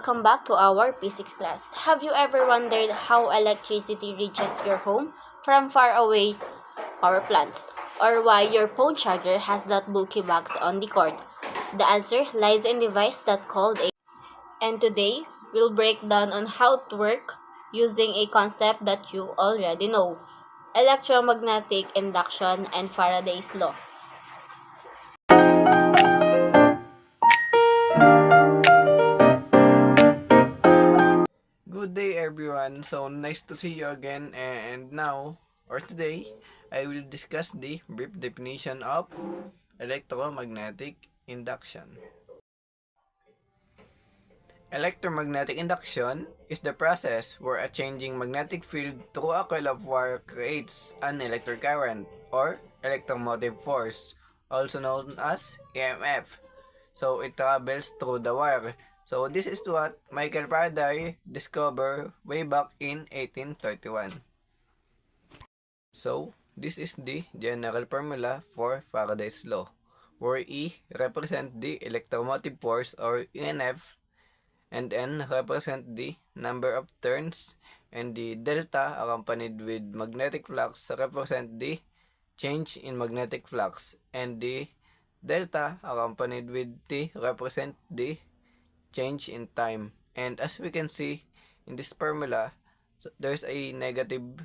welcome back to our physics class. Have you ever wondered how electricity reaches your home from far away power plants? Or why your phone charger has that bulky box on the cord? The answer lies in the device that called a. And today, we'll break down on how to work using a concept that you already know: electromagnetic induction and Faraday's law. Good day, everyone. So nice to see you again. And now, or today, I will discuss the brief definition of electromagnetic induction. Electromagnetic induction is the process where a changing magnetic field through a coil of wire creates an electric current or electromotive force, also known as EMF. So it travels through the wire. So this is what Michael Faraday discovered way back in 1831. So this is the general formula for Faraday's law, where E represents the electromotive force or EMF, and N represent the number of turns, and the delta accompanied with magnetic flux represent the change in magnetic flux, and the delta accompanied with T represent the change in time. And as we can see in this formula, there's a negative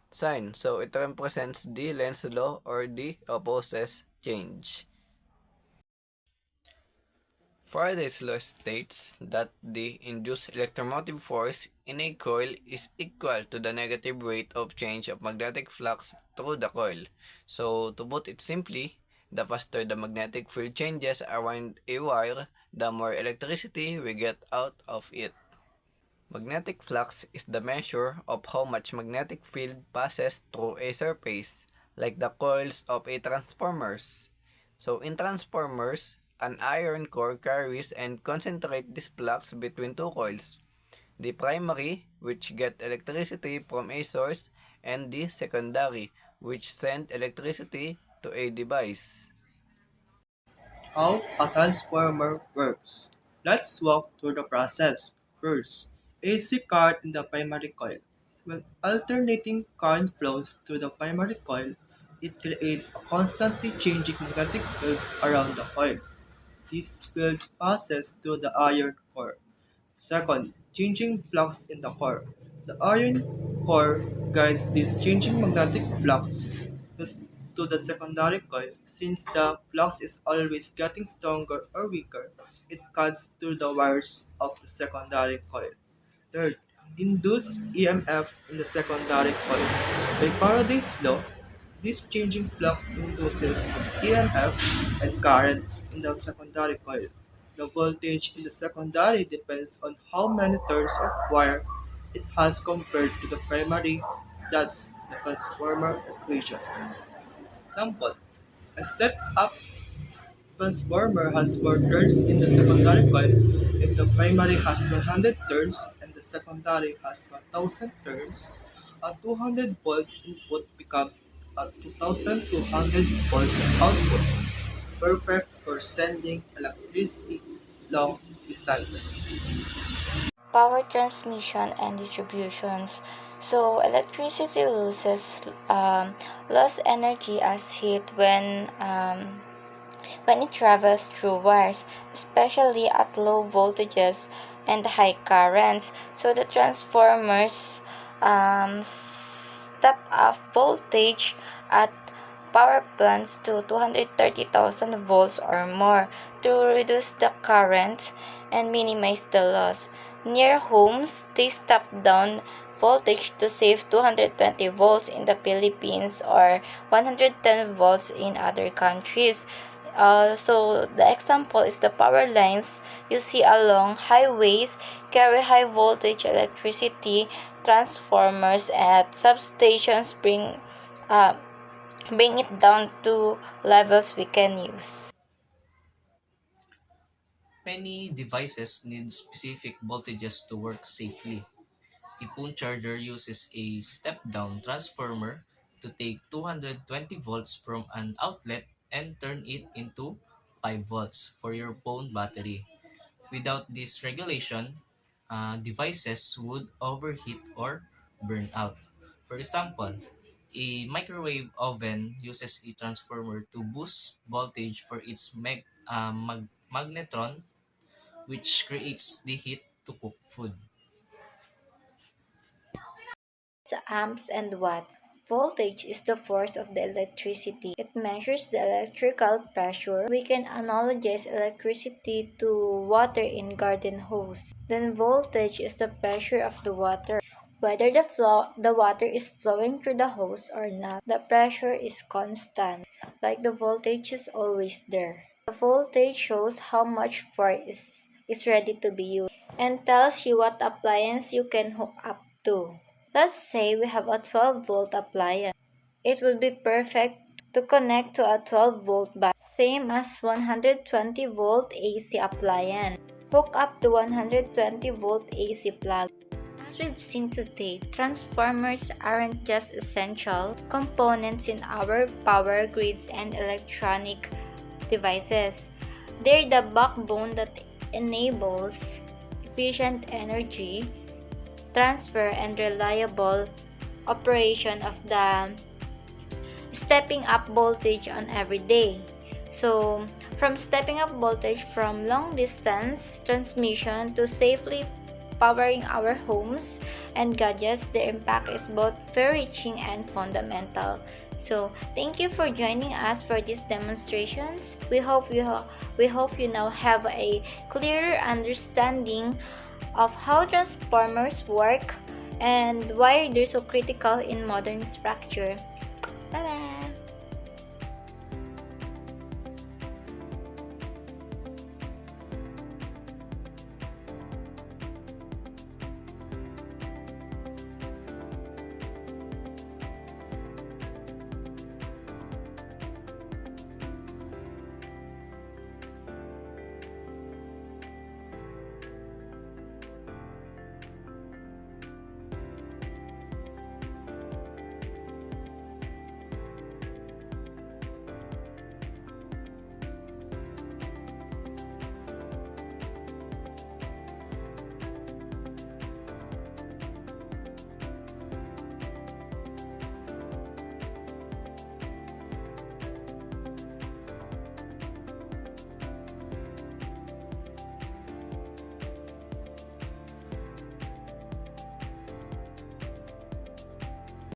sign, so it represents the Lenz's law or the opposes change. Faraday's law states that the induced electromotive force in a coil is equal to the negative rate of change of magnetic flux through the coil. So, to put it simply, the faster the magnetic field changes around a wire, the more electricity we get out of it. Magnetic flux is the measure of how much magnetic field passes through a surface, like the coils of a transformers. So in transformers, an iron core carries and concentrates this flux between two coils: the primary, which get electricity from a source, and the secondary, which send electricity to a device. How a transformer works. Let's walk through the process. First, AC current in the primary coil. When alternating current flows through the primary coil, it creates a constantly changing magnetic field around the coil. This field passes through the iron core. Second, changing flux in the core. The iron core guides this changing magnetic flux to to the secondary coil. Since the flux is always getting stronger or weaker, it cuts through the wires of the secondary coil. Third, induced EMF in the secondary coil. By Faraday's law, this changing flux induces an EMF and current in the secondary coil. The voltage in the secondary depends on how many turns of wire it has compared to the primary. That's the transformer equation. Example: a step-up transformer has more turns in the secondary coil. If the primary has 100 turns and the secondary has 1000 turns, a 200 volts input becomes a 2200 volts output, perfect for sending electricity long distances. Power transmission and distributions. So electricity loss energy as heat when it travels through wires, especially at low voltages and high currents. So the transformers step up voltage at power plants to 230,000 volts or more to reduce the current and minimize the loss. Near homes, they step down voltage to save 220 volts in the Philippines or 110 volts in other countries. So the example is the power lines you see along highways carry high voltage electricity. Transformers at substations uh, bring it down to levels we can use. Many devices need specific voltages to work safely. A phone charger uses a step-down transformer to take 220 volts from an outlet and turn it into 5 volts for your phone battery. Without this regulation, devices would overheat or burn out. For example, a microwave oven uses a transformer to boost voltage for its magnetron, which creates the heat to cook food. Amps and watts. Voltage is the force of the electricity. It measures the electrical pressure. We can analogize electricity to water in garden hose. Then voltage is the pressure of the water. Whether the water is flowing through the hose or not, the pressure is constant, like the voltage is always there. The voltage shows how much force is ready to be used and tells you what appliance you can hook up to. Let's say we have a 12-volt appliance. It would be perfect to connect to a 12-volt battery, same as 120-volt AC appliance. Hook up the 120-volt AC plug. As we've seen today, transformers aren't just essential components in our power grids and electronic devices. They're the backbone that enables efficient energy transfer and reliable operation of the stepping up voltage on every day. So, from stepping up voltage from long distance transmission to safely powering our homes and gadgets, the impact is both far-reaching and fundamental. So, thank you for joining us for these demonstrations. We hope you now have a clearer understanding of how transformers work and why they're so critical in modern structure. Bye bye.